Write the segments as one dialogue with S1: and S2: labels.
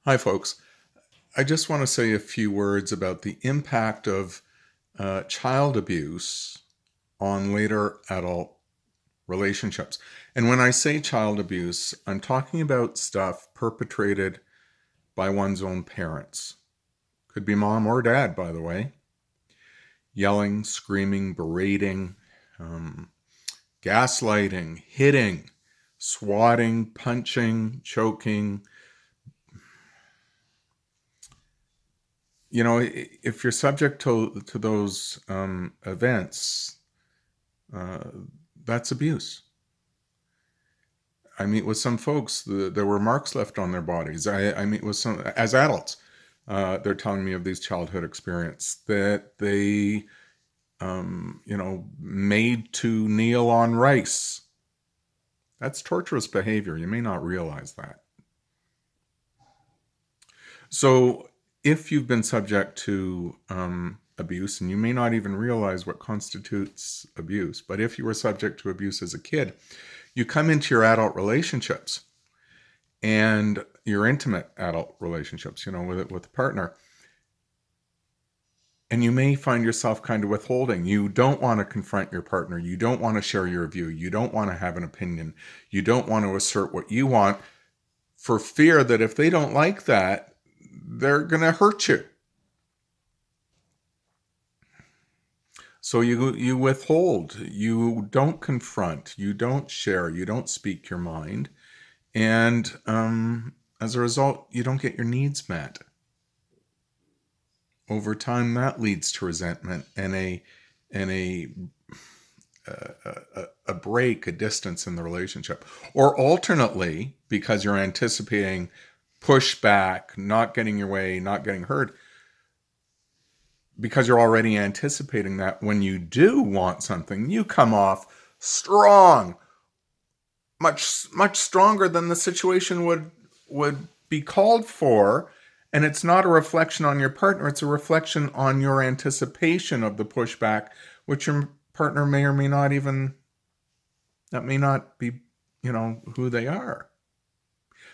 S1: Hi, folks. I just want to say a few words about the impact of child abuse on later adult relationships. And when I say child abuse, I'm talking about stuff perpetrated by one's own parents. Could be mom or dad, by the way. Yelling, screaming, berating, um, gaslighting, hitting, swatting, punching, choking. If you're subject to those events, uh, that's abuse. I meet with some folks, there were marks left on their bodies. I meet with some, as adults, they're telling me of these childhood experience that they, made to kneel on rice. That's torturous behavior. You may not realize that. So, if you've been subject to abuse, and you may not even realize what constitutes abuse, but if you were subject to abuse as a kid, you come into your adult relationships and your intimate adult relationships, with a partner, and you may find yourself kind of withholding. You don't want to confront your partner. You don't want to share your view. You don't want to have an opinion. You don't want to assert what you want for fear that if they don't like that, they're going to hurt you. So you withhold, you don't confront, you don't share, you don't speak your mind, and as a result, you don't get your needs met. Over time, that leads to resentment and a break, a distance in the relationship. Or alternately, because you're anticipating pushback, not getting your way, not getting heard, because you're already anticipating that when you do want something, you come off strong, much stronger than the situation would be called for. And it's not a reflection on your partner, it's a reflection on your anticipation of the pushback, which your partner may or may not even, that may not be, who they are.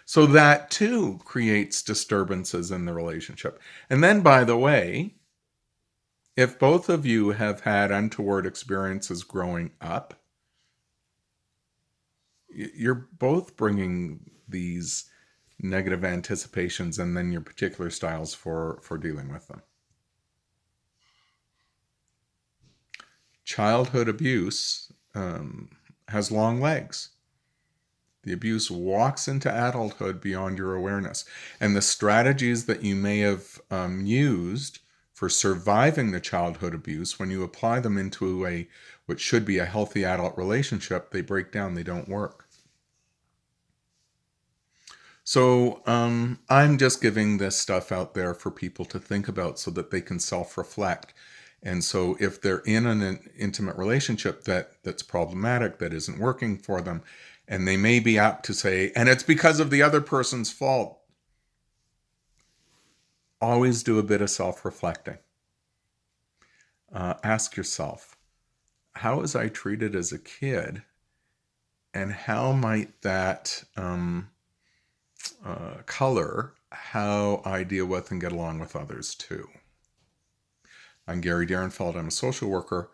S1: So that too creates disturbances in the relationship. And then, by the way, if both of you have had untoward experiences growing up, you're both bringing these negative anticipations and then your particular styles for dealing with them. Childhood abuse has long legs. The abuse walks into adulthood beyond your awareness. And the strategies that you may have used for surviving the childhood abuse, when you apply them into what should be a healthy adult relationship, they break down, they don't work. So I'm just giving this stuff out there for people to think about so that they can self-reflect. And so if they're in an intimate relationship that's problematic, that isn't working for them, and they may be apt to say, and it's because of the other person's fault, always do a bit of self-reflecting. Ask yourself, how was I treated as a kid? And how might that color how I deal with and get along with others too? I'm Gary Derenfeld. I'm a social worker.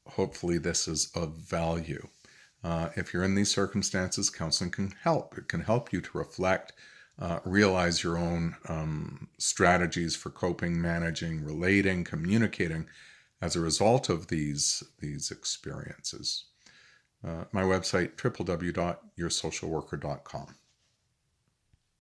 S1: Hopefully this is of value. If you're in these circumstances, counseling can help. It can help you to reflect, realize your own strategies for coping, managing, relating, communicating as a result of these experiences. My website, www.yoursocialworker.com.